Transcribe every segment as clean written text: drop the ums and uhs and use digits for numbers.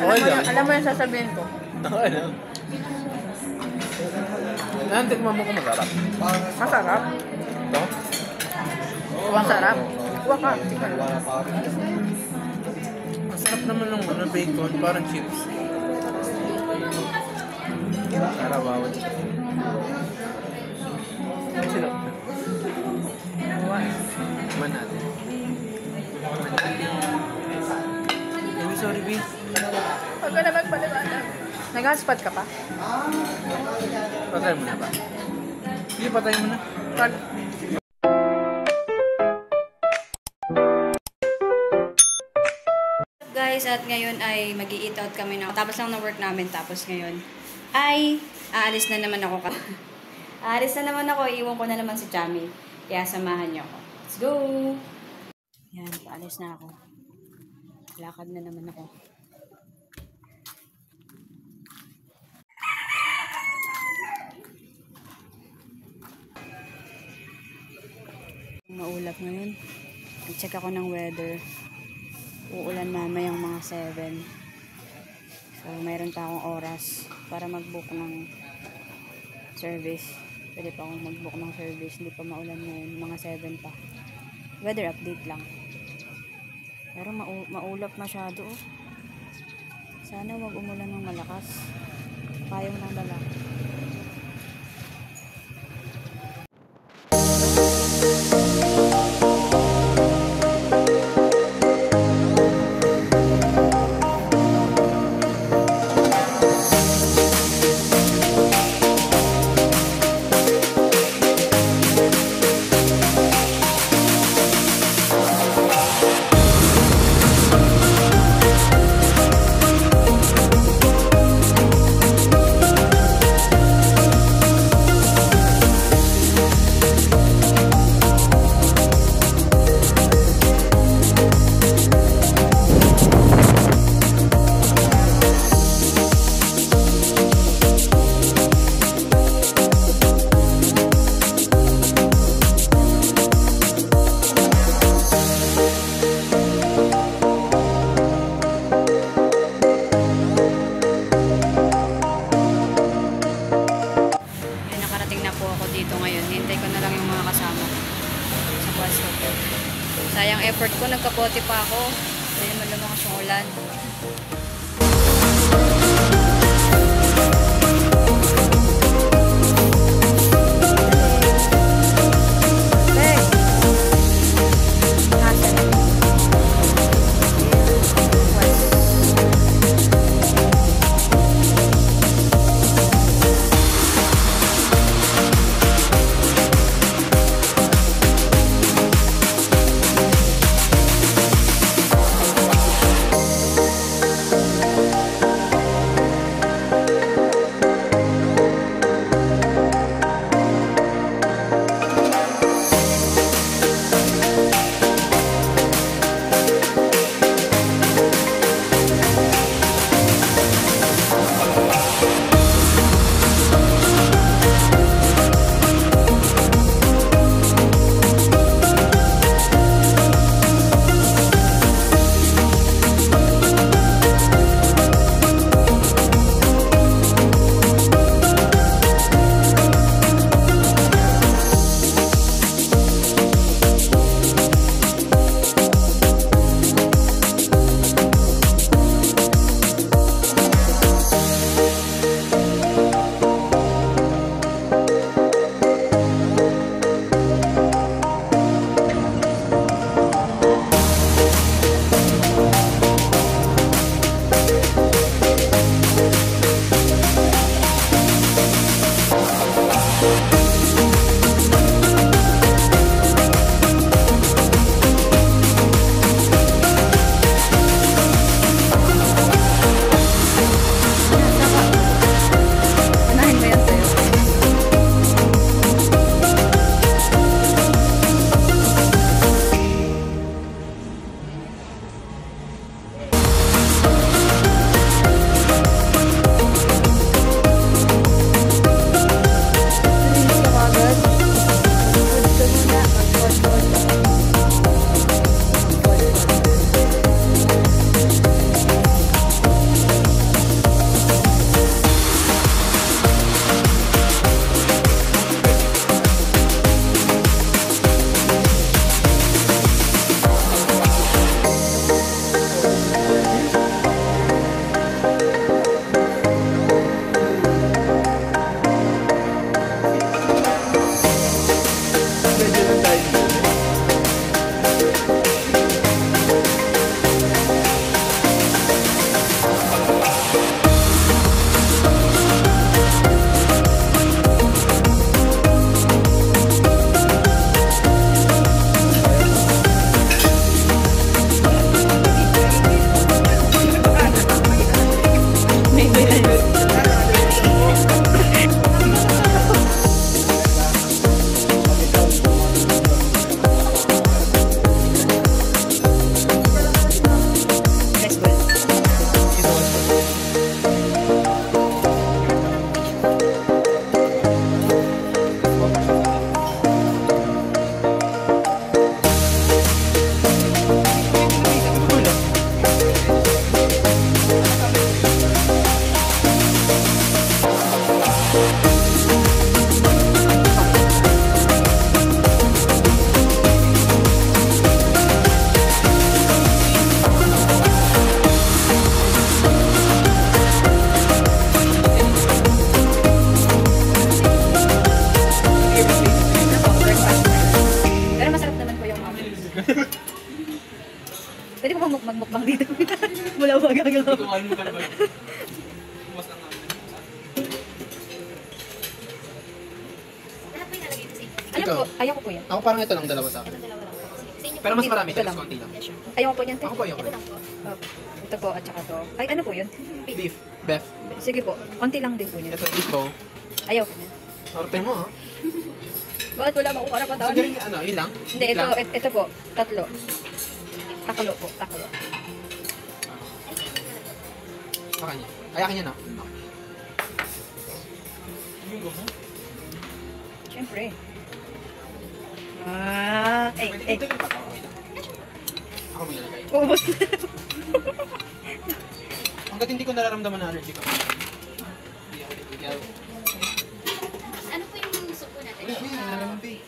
Alam mo yung sasabihin ko. Okay lang. Tikman mo kung masarap. Masarap? Ito? Masarap? Waka. Tikman mo. Masarap naman ng bacon, parang chips. Karabawan. Sino? Man natin. Sorry, B. Huwag ka na magpaliwanag. Nag-hotspot ka pa? Patay mo na ba? Sige, patay mo na. Guys, at ngayon ay mag-i-eat out kami na. Tapos lang ng work namin. Tapos ngayon ay aalis na naman ako. Aalis na naman ako. Iwan ko na naman si Chami. Kaya samahan niyo ako. Let's go! Yan, paalis na ako. Lakad na naman ako. Maulap ngayon. I-check ako ng weather. Uulan mamayang mga 7. So, mayroon pa akong oras para mag-book ng service. Pwede pa akong mag-book ng service. Hindi pa maulan ngayon. Mga 7 pa. Weather update lang. Pero maulap masyado. Oh. Sana wag umulan ng malakas. Payong ng lalaki. Sayang effort ko, nagkapote pa ako. Hindi naman lumakas yung ulan. Kain mo ka na ba? Bumas lang namin. Lahat po yung nalagay ko sa inyo. Ano Ikaw? po? Ayaw ko po yan. Ako parang ito lang dalawa sa akin. Itong dalawa lang po. Sa inyo Pero po. mas marami, Ito kaya lang. mas konti lang. Yeah, sure. Ayaw ko po yan, te. Ako po yung Ito lang po. Ito po, at saka to. Ay, ano po yun? beef. Beef. Sige po, konti lang din po yan. Ito, beef bow. Ayaw ko yan. Orte mo, ha? Bakit wala ba akong karapatan? Sige, ano, yun lang? Hindi, Beef ito, lang? ito po, tatlo. Taklo po, taklo. Sa kanya. Ay, akin yan, no? Siyempre. Ah, Ito yung pataw. Ako mo nilagay. Ubus na. Hanggat hindi ko nararamdaman na allergy ko. Hindi ako bibigyan. Ano po yung soup po natin?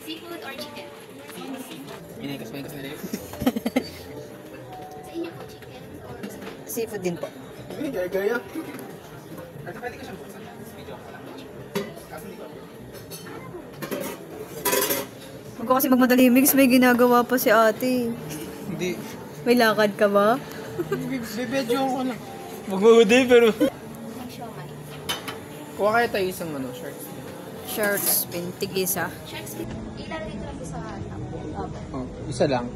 Seafood or chicken? Minikas nila yun. Sa inyo po, chicken or Seafood din po. Hindi, gaya-gaya. At pwede ka siyang buksan. Video ko lang. Kaso hindi ko. Huwag ko kasi magmadali mix, may ginagawa pa si ate. Hindi. May lakad ka ba? Bibedyo ko lang. Magmamudi pero... ang siomai? Kuha kaya tayo isang ano, shirt. Short spin, tig-isa. Sharks, ilalagay ko lang po sa Oh, isa lang.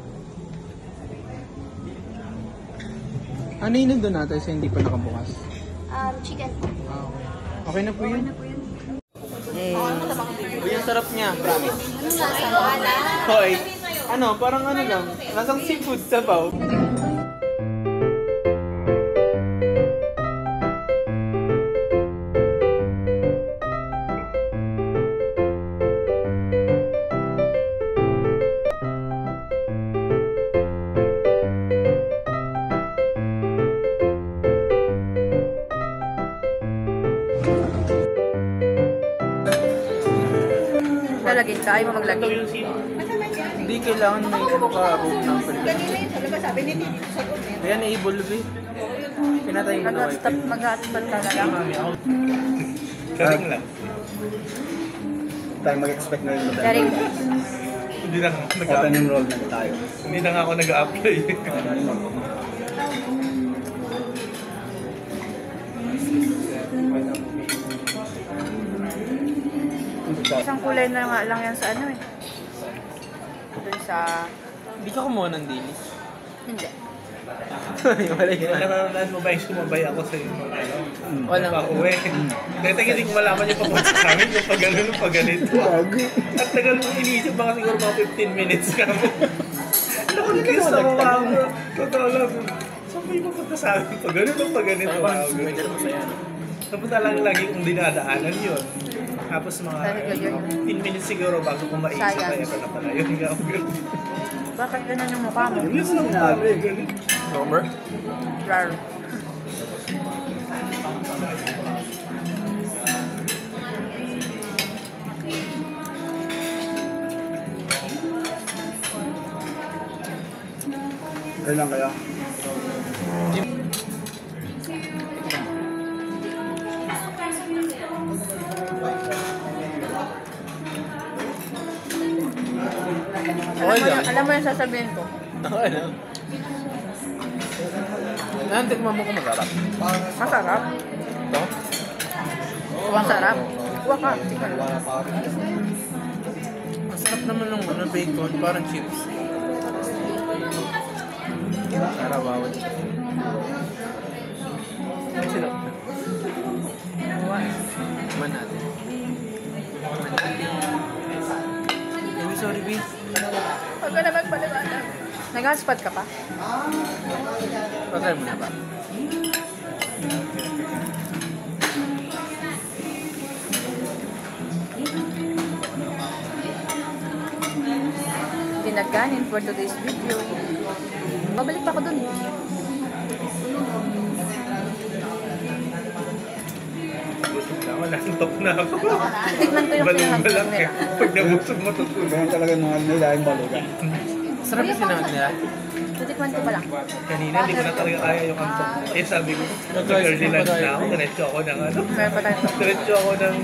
Ano yun nandun natin sa hindi pa nakabukas? chicken po. Okay na po yun. Eh, Uy, ang sarap niya, promise. Ano lasa? Wala. Hoy, ano, parang ano lang, lasang seafood sabaw. Lalagay ka, ayaw mo maglagay. Hindi kailangan may ano ka, root ng pwede. Ayan, na-evolve eh. Pinatay mo na wifi. Mag-hotspot ka na lang. Karing lang. Tayo mag-expect na yung Sharing. Hindi na ako Open enrollment tayo. Hindi na nga ako nag-a-apply. Isang kulay na nga lang yan sa ano eh. Doon sa... Hindi ka kumuha ng dilis. Hindi. Wala yun. Nararamdaman mo ba yung sumabay ako sa iyo? Walang Pauwi. Kaya hindi ko malaman yung papunta sa amin yung pag gano'n yung pag ganito. At tagal mo inisip mga siguro mga 15 minutes ka mo. Nakagkis na mga ako. Totoo lang. Saan ba yung papunta sa amin pag gano'n yung pag ganito? Tapos lang lagi kong dinadaanan yun. Tapos mga 15 minutes siguro bago ko maisip Sayang. kaya pa na pala yun. Nga ako gano'n. Bakit ganun yung mukha mo? Yes lang sabi. Ganun. Sober? Rar. Kailan kaya? Alam mo yung sasabihin ko. Okay lang. Nantik mo kung masarap. Masarap. Ito? Masarap. Kuha ka. Tingnan. Masarap naman ng ano, bacon, parang chips. Sarap bawal. Sino? Man natin. Uy, sorry, B. Huwag ka na magpaliwanag. Nag-hotspot ka pa? Patay mo na ba? Pinagkanin for today's video. Babalik pa ako dun. Wala, nantok na ako. Tikman ko yung Balong-balak pinahagpag eh. nila. Pag nabusog mo, tutulog. Ganyan talaga yung mga nila yung balugan. Sarap yung sinahag nila. Titikman ko pa lang. Kanina, hindi ko na talaga kaya yung antok. Eh, sabi ko, nag-early lunch na ako. Diretso ako ng ano. Meron pa tayo. Diretso ako ng...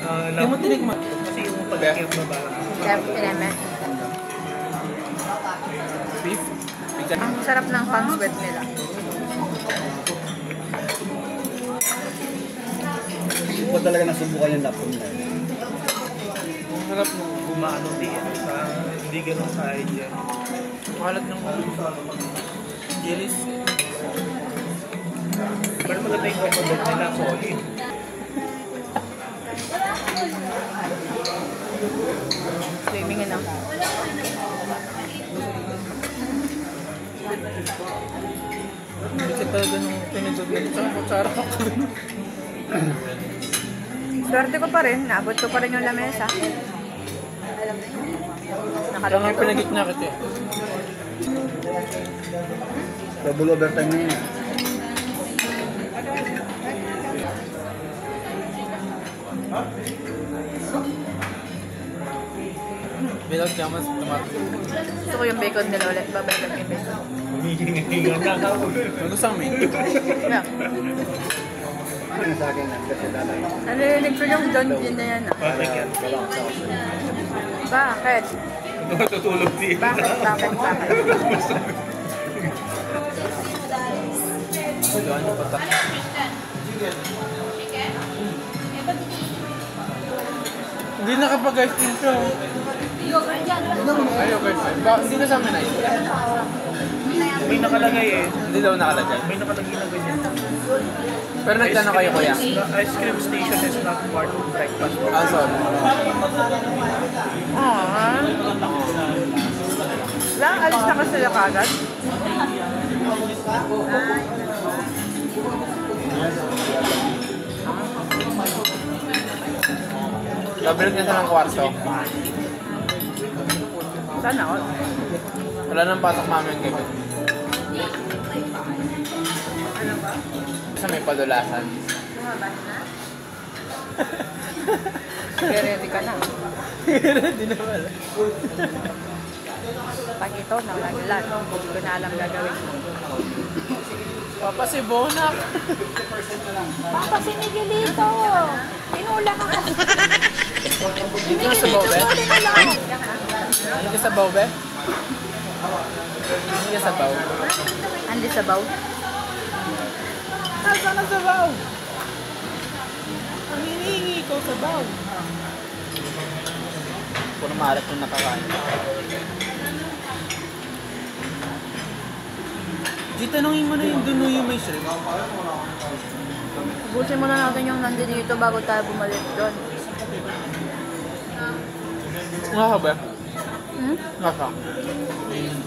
Hindi mo tinikman. Kasi yung pag-akit mo ba? Pineme. Beef? Ang sarap ng pang sweat nila. Hindi ko talaga nasubukan yung laptop na yun. Ang harap mo. Gumano din. Hindi ganun kahit yan. Kalat ng jelis. Pero maganda yung coconut nila, solid. Swimming na. Hindi ka talaga nung pinindot na ito. Kutsara ka. Swerte ko pa rin. Naabot ko pa rin yung lamesa. Kaya nga pinagit na kita eh. Double overtime na yun. Without yamas, tomato. Gusto ko yung bacon nila ulit. Babalik lang yung bacon. Humihinga na ako. Ano sa amin? Yeah. Ano sa akin lang kasi lalay. Narinig ko yung John Gin na yan. Bakit yan? Bakit? Matutulog din. Bakit? Doon yung patak. Hindi nakapag-ice cream siya. Ayaw guys. Hindi na sa amin ice cream. May nakalagay eh. Hindi daw nakalagay. May nakalagay na ganyan. Pero nagtanong kayo kuya. Ice cream station is not part of breakfast. Ah, sorry. Aww. Lang, alis na ka sila kagad. Nabalik niya siya ng kwarto. Sana all. Wala nang pasok mami yung gabi. Kasi may padulasan. Sige, ready ka na. Hindi na wala. Pag ito, nalaglag. Hindi ko na alam gagawin mo. Papa si Bonak. Papa, si Miguelito! Tinula ka kasi. Dito na sa Baube? Hindi ka sa Baube? Hindi ka sa Baube? Andi sa baw. Nasaan na sa Baube? Ang hinihingi ko sa Baube. Puro maharap yung nakakain. Di tanongin mo na yung duno yung may shrimp. Ubusin muna natin yung nandito bago tayo bumalik doon. Nga ka ba? Hmm? Nga ka?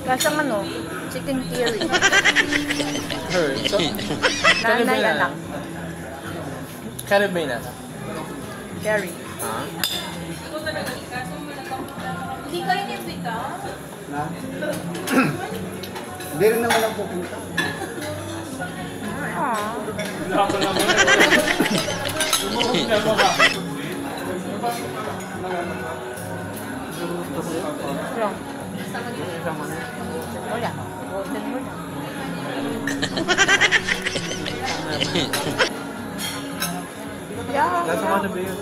Kasang ano, chicken curry. Her. So, Nanay anak. Caribbean na. Curry. Ha? Hindi kayo nabita? Na? Hindi rin naman ang pupunta. Lang. Wala. Busin mo na. Yeah. Lasa mo na ba yun?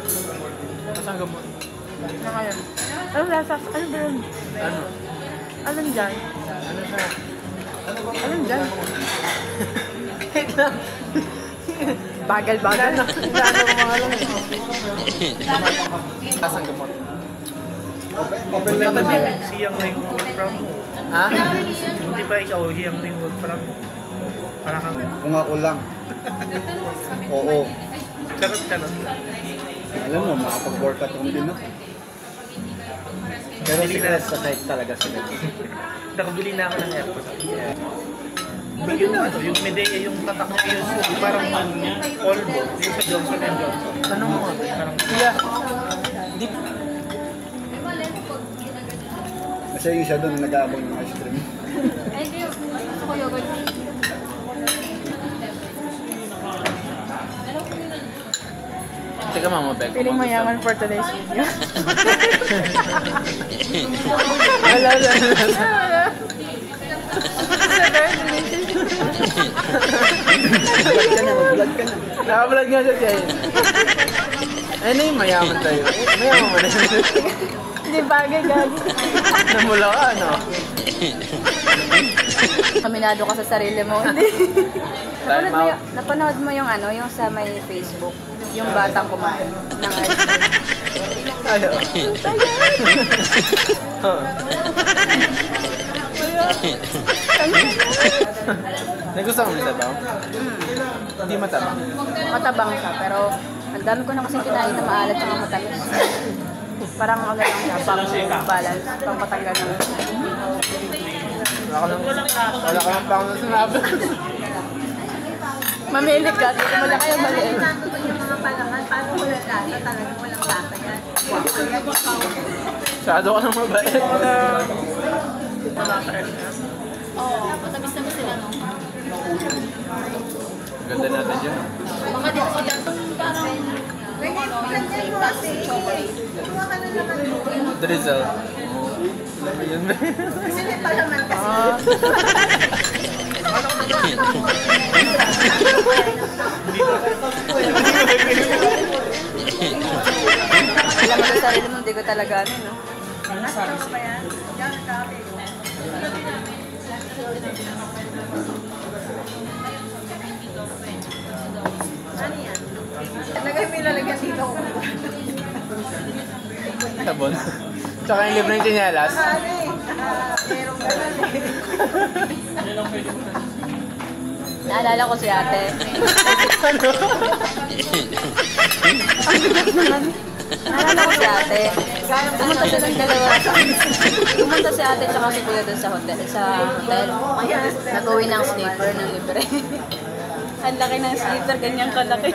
Nasaan gamot? Na ngayon. Ano lasa? Ano ba yun? Ano? Anong dyan? Ano siya? Anong dyan? Wait lang. Bagal-bagal na. Inaano ko mga lang eh. Lasang gamot. Open lang na siya. Siyang na yung work from home. Ha? Hindi ba ikaw siyang na yung work from home? Para kang Kung ako lang. Oo. charot-charot lang. Alam mo, makapag-workout ako din ako. Pero stress sa site talaga sila. Nakabili na ako ng airport. Yung ano, yung Medea, yung tatak na yung parang Olbo, yung sa Johnson & Johnson. Tanong mo nga. Parang Kuya. Di. Kasi yung isa doon nag-aabang ng ice cream. Ay, hindi. Gusto ko yogurt. Teka mama, Bek. Feeling mayaman for today's video. Wala. Vlog ka na, mag-vlog ka na. Nakablog nga siya siya. Ayun na yung mayaman tayo. Mayaman mo na yun. Hindi bagay, gagi. Namula ka, ano? Aminado ka sa sarili mo. Hindi. Time out. Napanood mo yung ano, yung sa may Facebook, yung batang kumain ng ice cream. Ayaw. Nagustuhan mo sa daw? Hindi matabang. Matabang siya, pero ang dami ko na kasing kinain na maalat at matamis. Parang ano lang siya, pang balance, pang patanggal ng... Wala ka lang pang sinabi. Mamilit ka, dito mo lang kayo maliit. Masyado ka nang mabait. Oo, matamis-tamis sila, no? Ganda natin dyan. Baka dito sila parang Drizzle. Alam mo yun ba? Alam mo sa sarili mo, hindi ko talaga ano, no? Sabon. Tsaka yung libre ng tinyalas. Naalala ko si ate. Naalala ko si ate. Pumunta silang dalawa. Pumunta si ate tsaka si kuya doon sa hotel. Nag-uwi ng sleeper ng libre. Ang laki ng sleeper, ganyan kalaki.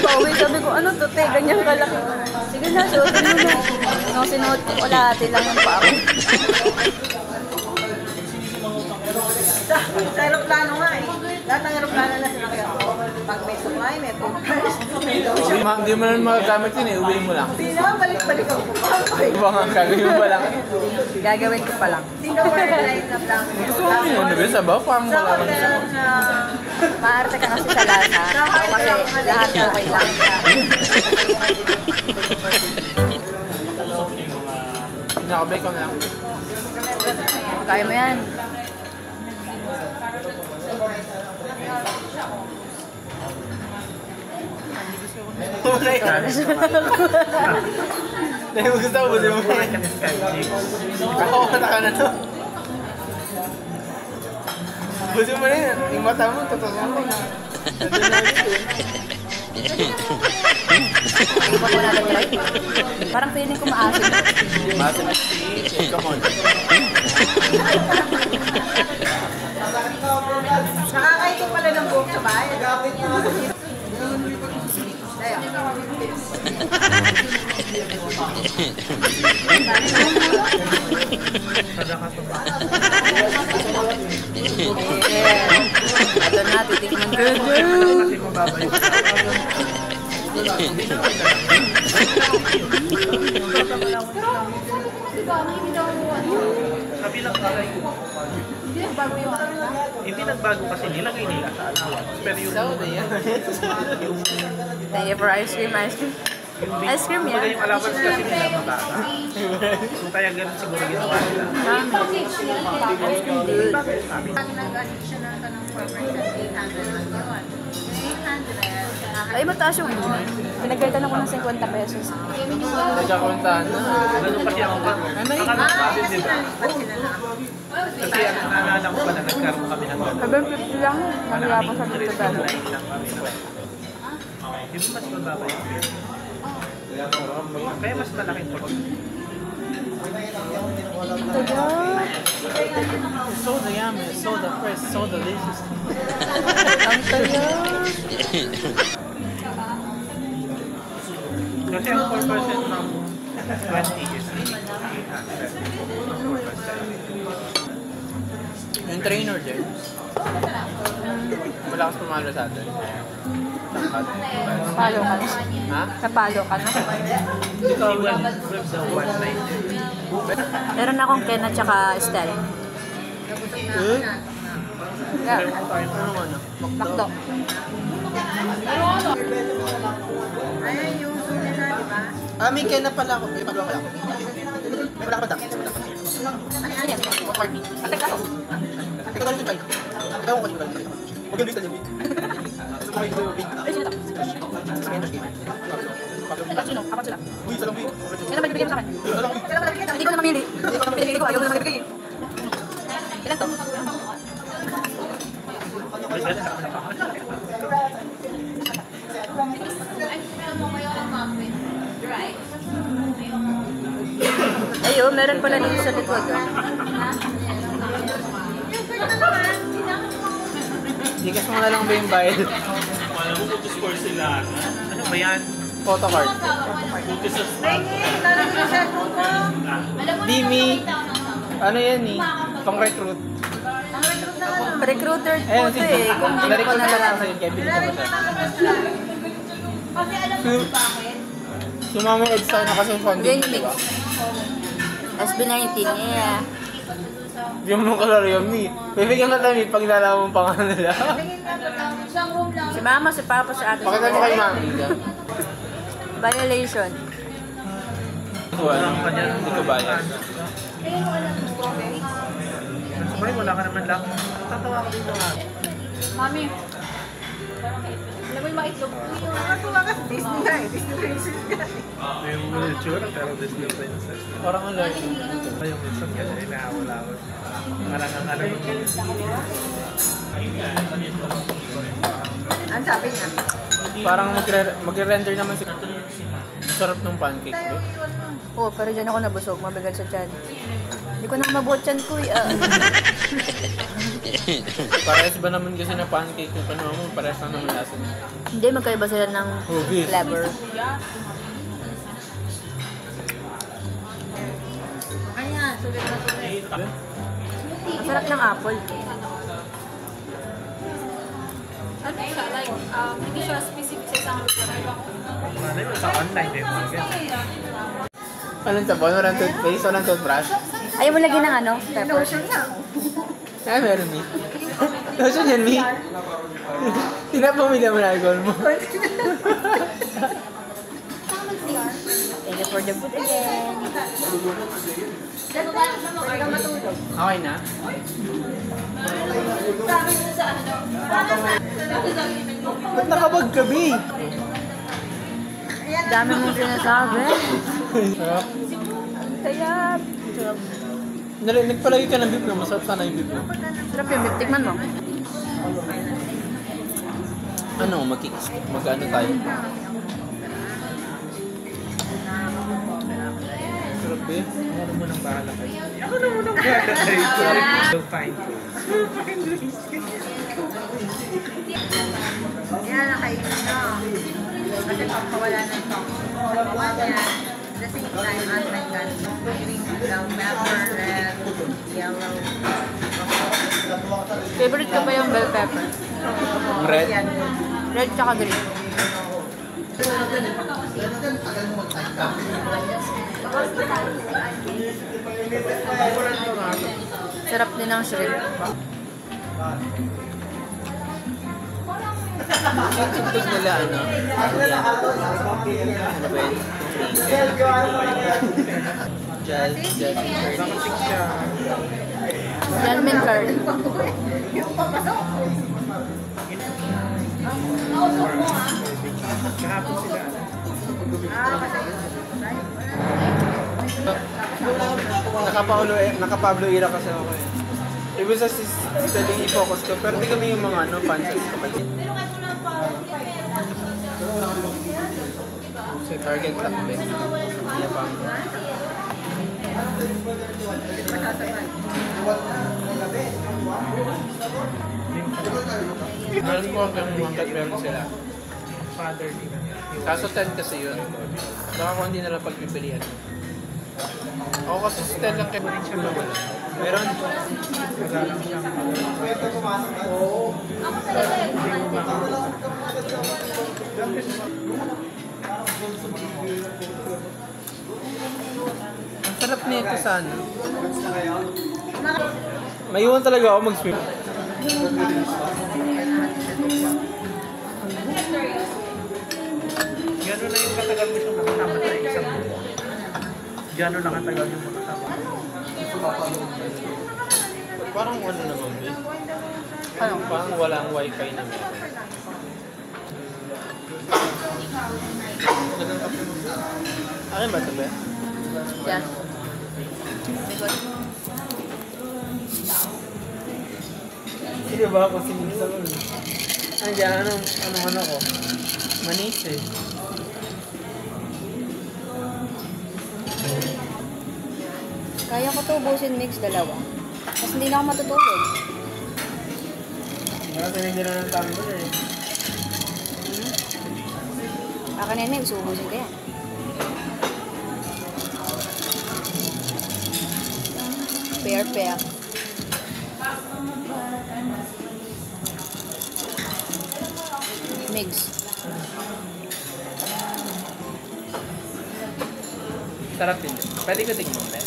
Pauwi, sabi ko, ano to, te? Ganyan kalaki. Sige na, suotin mo na. Nung sinuot ko, kalahati lang yung pa ako. Sa aeroplano nga eh. Lahat ng aeroplano na sinakyan ko. Pag may supply, may toothbrush, may lotion. Hindi mo na magagamit yun eh. Uwiin mo lang. Hindi na, balik-balik ako. Iba nga gagawin mo pa lang. Gagawin ko pa lang. Singapore Airlines na lang. Gusto mo yun, ano ba? Sabaw, parang Sa wala kang hotel sabaw. na... Maarte ka kasi sa lasa. Ako kasi lahat okay lang. Nakabay ka na lang. Kaya mo yan. Dahil mo gusto mo, di mo na. Kakawata ka na to. Gusto mo na yun. Yung mata mo, totoo mo na. Iba ko natin try. Parang feeling ko maasim. Masin. Come on. Nakakaito pala ng buhok sa bahay. Yeah. Ito na, titikman ko. Kasi mababayo. Kabilang bagay ko. Hindi nagbago kasi nilagay nila sa allowance. Pero yung Thank you for ice cream, ice cream. Ice cream kumbaga yan. yung allowance kasi nila mababa. So kaya ganun siguro ginawa nila. Good. Ay, mataas yung ano. Pinagkaitan ako ng 50 pesos. Nagkakuntahan na. Ganun kasi ako ba? Ano yun? Nakakapagod, di ba? Kasi ang naalala ko pa na nagkaroon kami ng gano'n. 750 lang. Nagla ko sa dito ba? Di ba mas mababa yun? Kaya mas malaki po. Soda yummy, soda fresh, soda delicious. Ang tayo. Kasi ang 4% ng 20 is Yung trainer din. Malakas pumalo sa atin. Napalo ka na. Ha? Napalo ka na. ikaw yung web sa 190. Meron akong Ken at saka Estelle. Yeah. Ano ano? Makdo. Ayan yung sulit na, di ba? May kaya na pala ako. May paglaw pala ako. May pala ka ba dak? Ano yan? Ate ka ako. Ate ka galit tayo. Ate ko galit tayo. Huwag yung lista niyo. Ay, sino to? Sino? Apat sila. Uy, salang uy. Yan naman ibigay mo sa akin. Hindi ko na mamili. Pinili ko, ayaw ko na magbigay. Ilan to? Ayun, meron pala dito sa likod. Gigas mo na lang ba yung bayad? Score sila. Ano ba yan? Photo card. Talagang yung cellphone ko. Dimi. Ano yan eh? Pang-recruit. Ang recruit na ano. Recruiter Eh, po to eh. Kung hindi ko na-recruit na na lang lang. sa'yo. Kaya bilhin ko siya. Kasi alam mo kung bakit? Sumama yung EDSA na kasi funding, Then di ba? SB19, yeah. Yung mong kalaro yung me. Bibigyan ka kami pag nalaman mong pangalan nila. Isang room lang. Si mama, si papa, si ate. Pakita mo kay mami. Violation. Hindi ko bayad. Mami, wala ka naman lang. Tatawa ko dito nga. Mami. Alam mo yung mga itlog? Nakatuwa kasi Disney nga eh. Disney princess ka. May mga tsura pero Disney princess. Parang ang laro. Yung isang gano'n ay nakawala ko. Ang Ang sabi niya. Parang magre-render naman si... Sarap ng pancake, bro. Oo, pero dyan ako nabusog. Mabigat sa tiyan. Hindi ko na mabuot tiyan ko eh. Parehas ba naman kasi na pancake yung panuha mo? Parehas na naman lasa niya. Hindi, magkaiba sila ng Okay. flavor. Ayan, sulit na sulit. Ang sarap ng apple. Ano siya? Like, hindi siya specific sa isang lugar. Ano sa online din. Anong sabon? Walang toothpaste? Walang toothbrush? Ayaw mo lagyan ng ano? Pepper. Lotion na. Meron, Mi. Lotion yan, Mi. Tinapamila mo na alcohol mo. Thank you for the food again. Okay na? Ba't nakabag ka, Bi? Dami mong sinasabi. Sarap. Kaya, Nagpalagi ka ng beef mo. Masarap sana yung beef mo. sarap yung beef. Tikman mo. Ano, mag-ano tayo? Sarap, Bi. Ano mo nang bahala kayo? Ako na mo nang bahala kayo. Don't find you. Yan, nakainin na. Kasi pagkawala na ito. Pagkawan niya, at the same time, anti-cancer. Green, brown pepper, red, yellow. Favorite ko ba yung bell pepper? Red? Yan. Red tsaka green. Sarap din ng shrimp. Yung tugtog nila, ano? Ano yan? Ano ba yun? Jazz. Lemon curd. Kahapon sila. Naka-Pablo Ira kasi ako eh. Ibig sa studying i-focus ko, pero di kami yung mga ano, panses ko. So, target takbe. Kaya pang... Meron ko hanggang meron sila. Father din. Kaso 10 kasi yun. Baka kung hindi nalang pagpipilian. Ako kasi si 10 lang kayo rin siya nawala. Meron. Ang sarap nito sana. May iwan talaga ako mag-swim. na yung katagal mo siyang makasama sa isang buwan. Gano'n na katagal yung makasama. Parang ano naman, eh. Ano? Parang walang wifi na meron. Akin ba ito ba? Yan. Likod. Hindi ba ako sinisa ko? Andiyan, anong ko? Manis eh. Kaya ko to ubusin mix dalawa. Tapos hindi na ako matutulog. Kasi hindi na ng tama ko eh. Baka nene, gusto ubusin ko yan. Pair. Mix. Sarap din. Pwede ko tingnan mo, Ben.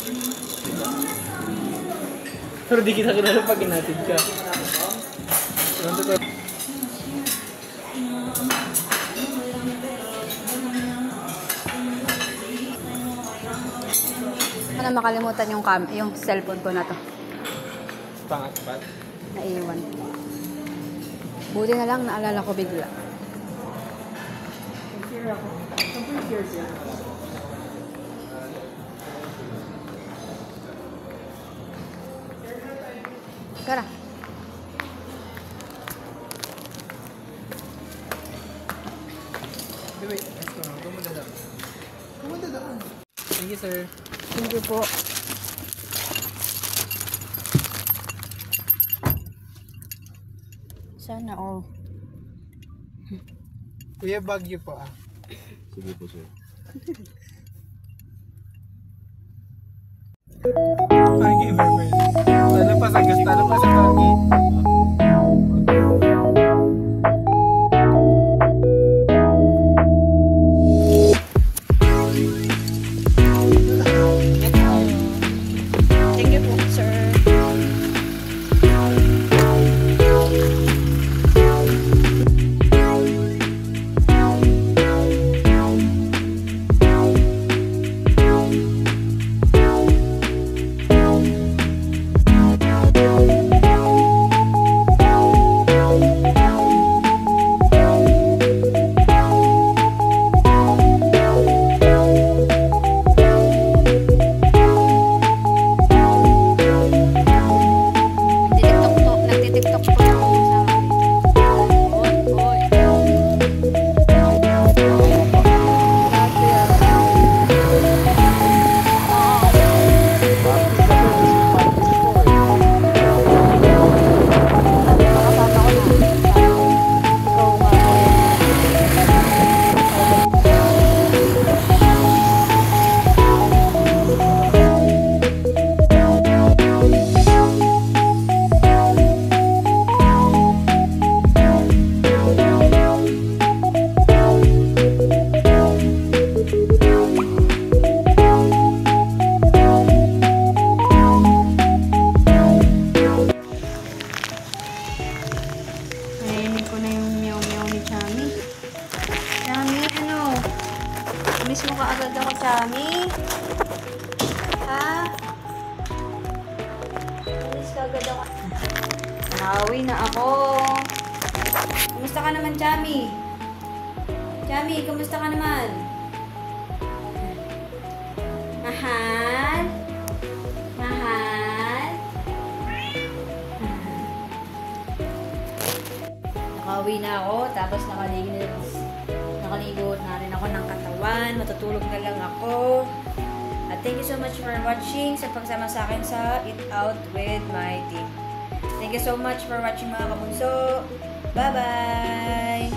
Pero di kita kilala pag inatid ka. Ano makalimutan yung cellphone ko na to. Pangat-pat. Naiwan. Buti na lang naalala ko bigla. Tara. Wait. Gumadala. Thank you, sir. Thank you po. Sana all. Kuya, Baguio po ah. Sige po, sir. Thank you very much. Talo pa sa target. Thank you po, sir. Nagtitiktok po yung kasama dito. Oy. Narinig ko na yung meow-meow ni Chami. Chami, ano? Miss mo ka agad ako, Chami? Ha? Miss ka agad ako. Nawi na ako. Kumusta ka naman, Chami? Chami, kumusta ka naman? Mahal? Mahal? Nakauwi na ako, tapos nakaligo na rin ako ng katawan, matutulog na lang ako. At thank you so much for watching sa pagsama sa akin sa Eat Out with my team. Thank you so much for watching mga kabunso. Bye-bye!